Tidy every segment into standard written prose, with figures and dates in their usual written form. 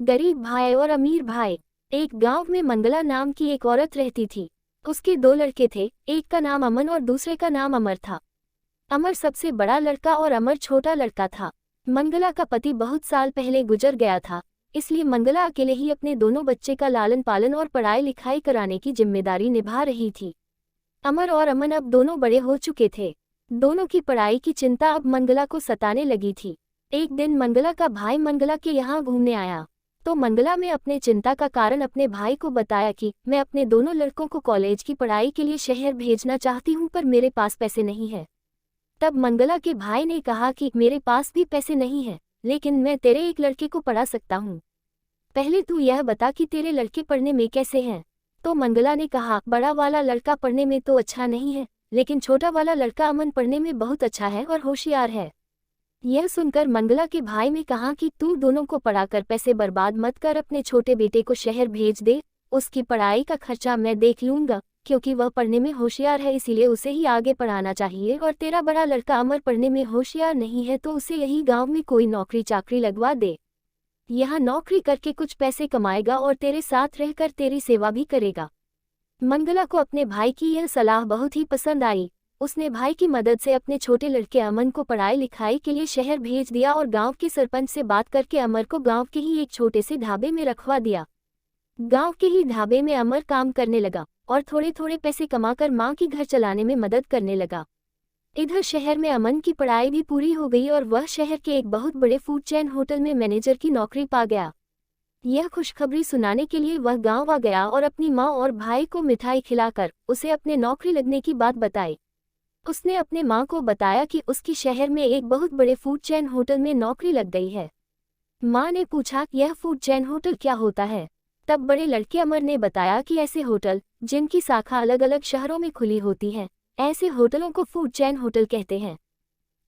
गरीब भाई और अमीर भाई। एक गांव में मंगला नाम की एक औरत रहती थी। उसके दो लड़के थे, एक का नाम अमन और दूसरे का नाम अमर था। अमर सबसे बड़ा लड़का और अमर छोटा लड़का था। मंगला का पति बहुत साल पहले गुजर गया था, इसलिए मंगला अकेले ही अपने दोनों बच्चे का लालन पालन और पढ़ाई लिखाई कराने की जिम्मेदारी निभा रही थी। अमर और अमन अब दोनों बड़े हो चुके थे। दोनों की पढ़ाई की चिंता अब मंगला को सताने लगी थी। एक दिन मंगला का भाई मंगला के यहाँ घूमने आया तो मंगला में अपने चिंता का कारण अपने भाई को बताया कि मैं अपने दोनों लड़कों को कॉलेज की पढ़ाई के लिए शहर भेजना चाहती हूँ, पर मेरे पास पैसे नहीं है। तब मंगला के भाई ने कहा कि मेरे पास भी पैसे नहीं है, लेकिन मैं तेरे एक लड़के को पढ़ा सकता हूँ। पहले तू यह बता कि तेरे लड़के पढ़ने में कैसे हैं। तो मंगला ने कहा, बड़ा वाला लड़का पढ़ने में तो अच्छा नहीं है, लेकिन छोटा वाला लड़का अमन पढ़ने में बहुत अच्छा है और होशियार है। यह सुनकर मंगला के भाई ने कहा कि तू दोनों को पढ़ाकर पैसे बर्बाद मत कर, अपने छोटे बेटे को शहर भेज दे। उसकी पढ़ाई का खर्चा मैं देख लूंगा, क्योंकि वह पढ़ने में होशियार है, इसीलिए उसे ही आगे पढ़ाना चाहिए। और तेरा बड़ा लड़का अमर पढ़ने में होशियार नहीं है, तो उसे यही गाँव में कोई नौकरी चाकरी लगवा दे। यहाँ नौकरी करके कुछ पैसे कमाएगा और तेरे साथ रहकर तेरी सेवा भी करेगा। मंगला को अपने भाई की यह सलाह बहुत ही पसंद आई। उसने भाई की मदद से अपने छोटे लड़के अमन को पढ़ाई लिखाई के लिए शहर भेज दिया और गांव के सरपंच से बात करके अमर को गांव के ही एक छोटे से ढाबे में रखवा दिया। गांव के ही ढाबे में अमर काम करने लगा और थोड़े थोड़े पैसे कमाकर मां की घर चलाने में मदद करने लगा। इधर शहर में अमन की पढ़ाई भी पूरी हो गई और वह शहर के एक बहुत बड़े फूड चेन होटल में मैनेजर की नौकरी पा गया। यह खुशखबरी सुनाने के लिए वह गांव आ गया और अपनी मां और भाई को मिठाई खिलाकर उसे अपने नौकरी लगने की बात बताई। उसने अपने मां को बताया कि उसकी शहर में एक बहुत बड़े फूड चेन होटल में नौकरी लग गई है। मां ने पूछा, यह फूड चेन होटल क्या होता है? तब बड़े लड़के अमर ने बताया कि ऐसे होटल जिनकी शाखा अलग अलग शहरों में खुली होती है, ऐसे होटलों को फूड चेन होटल कहते हैं।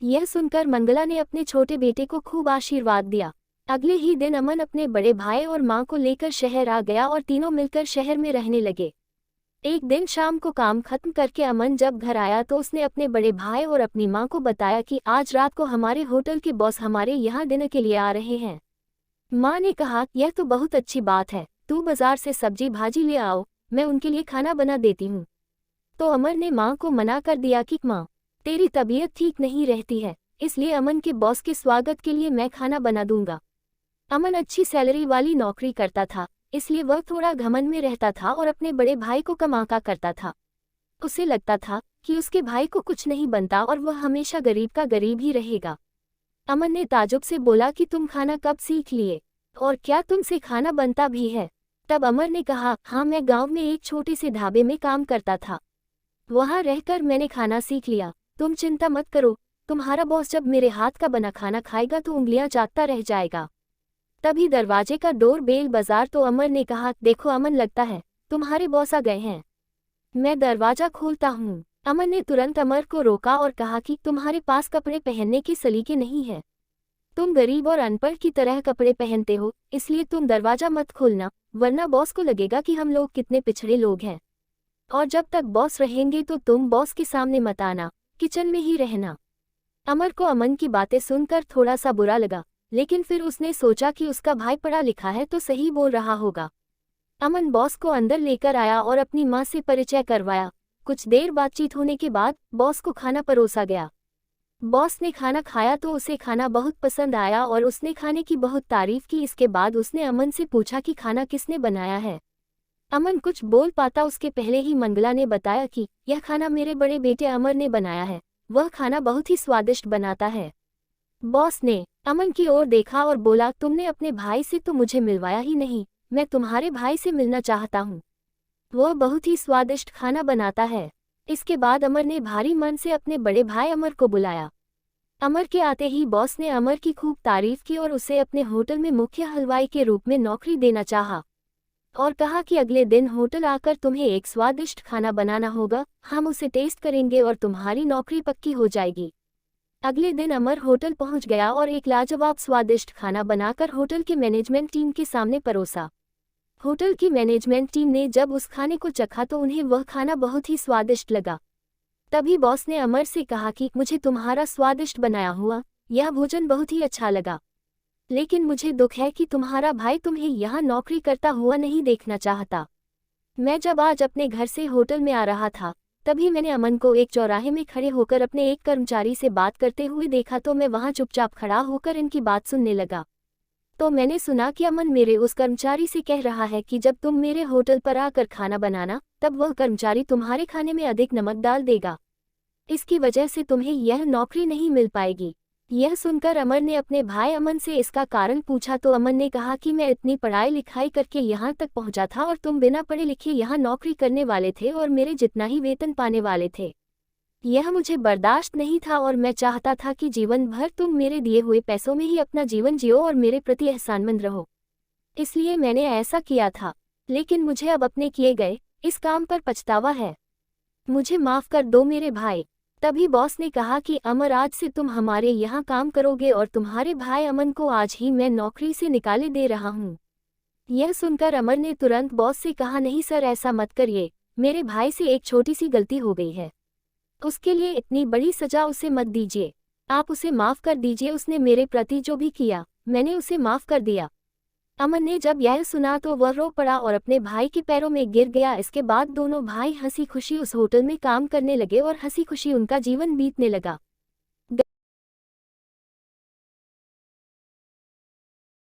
यह सुनकर मंगला ने अपने छोटे बेटे को खूब आशीर्वाद दिया। अगले ही दिन अमन अपने बड़े भाई और मां को लेकर शहर आ गया और तीनों मिलकर शहर में रहने लगे। एक दिन शाम को काम खत्म करके अमन जब घर आया तो उसने अपने बड़े भाई और अपनी मां को बताया कि आज रात को हमारे होटल के बॉस हमारे यहाँ डिनर के लिए आ रहे हैं। मां ने कहा, यह तो बहुत अच्छी बात है, तू बाजार से सब्जी भाजी ले आओ, मैं उनके लिए खाना बना देती हूँ। तो अमर ने मां को मना कर दिया कि मां, तेरी तबीयत ठीक नहीं रहती है, इसलिए अमन के बॉस के स्वागत के लिए मैं खाना बना दूंगा। अमन अच्छी सैलरी वाली नौकरी करता था, इसलिए वह थोड़ा घमंड में रहता था और अपने बड़े भाई को कम आंका करता था। उसे लगता था कि उसके भाई को कुछ नहीं बनता और वह हमेशा गरीब का गरीब ही रहेगा। अमन ने ताज्जुब से बोला कि तुम खाना कब सीख लिए, और क्या तुमसे खाना बनता भी है? तब अमर ने कहा, हाँ, मैं गांव में एक छोटे से ढाबे में काम करता था, वहां रहकर मैंने खाना सीख लिया। तुम चिंता मत करो, तुम्हारा बॉस जब मेरे हाथ का बना खाना खाएगा तो उंगलियां चाटता रह जाएगा। तभी दरवाजे का डोर बेल बाजार तो अमर ने कहा, देखो अमन, लगता है तुम्हारे बॉस आ गए हैं, मैं दरवाजा खोलता हूँ। अमन ने तुरंत अमर को रोका और कहा कि तुम्हारे पास कपड़े पहनने के सलीके नहीं है, तुम गरीब और अनपढ़ की तरह कपड़े पहनते हो, इसलिए तुम दरवाजा मत खोलना, वरना बॉस को लगेगा कि हम लोग कितने पिछड़े लोग हैं। और जब तक बॉस रहेंगे तो तुम बॉस के सामने मत आना, किचन में ही रहना। अमर को अमन की बातें सुनकर थोड़ा सा बुरा लगा, लेकिन फिर उसने सोचा कि उसका भाई पढ़ा लिखा है तो सही बोल रहा होगा। अमन बॉस को अंदर लेकर आया और अपनी मां से परिचय करवाया। कुछ देर बातचीत होने के बाद बॉस को खाना परोसा गया। बॉस ने खाना खाया तो उसे खाना बहुत पसंद आया और उसने खाने की बहुत तारीफ की। इसके बाद उसने अमन से पूछा कि खाना किसने बनाया है। अमन कुछ बोल पाता उसके पहले ही मंगला ने बताया कि यह खाना मेरे बड़े बेटे अमर ने बनाया है, वह खाना बहुत ही स्वादिष्ट बनाता है। बॉस ने अमन की ओर देखा और बोला, तुमने अपने भाई से तो मुझे मिलवाया ही नहीं, मैं तुम्हारे भाई से मिलना चाहता हूँ, वह बहुत ही स्वादिष्ट खाना बनाता है। इसके बाद अमर ने भारी मन से अपने बड़े भाई अमर को बुलाया। अमर के आते ही बॉस ने अमर की खूब तारीफ की और उसे अपने होटल में मुख्य हलवाई के रूप में नौकरी देना चाहा और कहा कि अगले दिन होटल आकर तुम्हें एक स्वादिष्ट खाना बनाना होगा, हम उसे टेस्ट करेंगे और तुम्हारी नौकरी पक्की हो जाएगी। अगले दिन अमर होटल पहुंच गया और एक लाजवाब स्वादिष्ट खाना बनाकर होटल के मैनेजमेंट टीम के सामने परोसा। होटल की मैनेजमेंट टीम ने जब उस खाने को चखा तो उन्हें वह खाना बहुत ही स्वादिष्ट लगा। तभी बॉस ने अमर से कहा कि मुझे तुम्हारा स्वादिष्ट बनाया हुआ यह भोजन बहुत ही अच्छा लगा। लेकिन मुझे दुख है कि तुम्हारा भाई तुम्हें यहाँ नौकरी करता हुआ नहीं देखना चाहता। मैं जब आज अपने घर से होटल में आ रहा था, तभी मैंने अमन को एक चौराहे में खड़े होकर अपने एक कर्मचारी से बात करते हुए देखा, तो मैं वहाँ चुपचाप खड़ा होकर इनकी बात सुनने लगा। तो मैंने सुना कि अमन मेरे उस कर्मचारी से कह रहा है कि जब तुम मेरे होटल पर आकर खाना बनाना, तब वह कर्मचारी तुम्हारे खाने में अधिक नमक डाल देगा। इसकी वजह से तुम्हें यह नौकरी नहीं मिल पाएगी। यह सुनकर अमर ने अपने भाई अमन से इसका कारण पूछा, तो अमन ने कहा कि मैं इतनी पढ़ाई लिखाई करके यहाँ तक पहुँचा था और तुम बिना पढ़े लिखे यहाँ नौकरी करने वाले थे और मेरे जितना ही वेतन पाने वाले थे। यह मुझे बर्दाश्त नहीं था और मैं चाहता था कि जीवन भर तुम मेरे दिए हुए पैसों में ही अपना जीवन जियो और मेरे प्रति एहसानमंद रहो। इसलिए मैंने ऐसा किया था, लेकिन मुझे अब अपने किए गए इस काम पर पछतावा है। मुझे माफ़ कर दो मेरे भाई। तभी बॉस ने कहा कि अमर, आज से तुम हमारे यहाँ काम करोगे और तुम्हारे भाई अमन को आज ही मैं नौकरी से निकाले दे रहा हूँ। यह सुनकर अमर ने तुरंत बॉस से कहा, नहीं सर, ऐसा मत करिए, मेरे भाई से एक छोटी सी गलती हो गई है, उसके लिए इतनी बड़ी सजा उसे मत दीजिए, आप उसे माफ़ कर दीजिए। उसने मेरे प्रति जो भी किया मैंने उसे माफ़ कर दिया। अमन ने जब यह सुना तो वह रो पड़ा और अपने भाई के पैरों में गिर गया। इसके बाद दोनों भाई हंसी खुशी उस होटल में काम करने लगे और हंसी खुशी उनका जीवन बीतने लगा।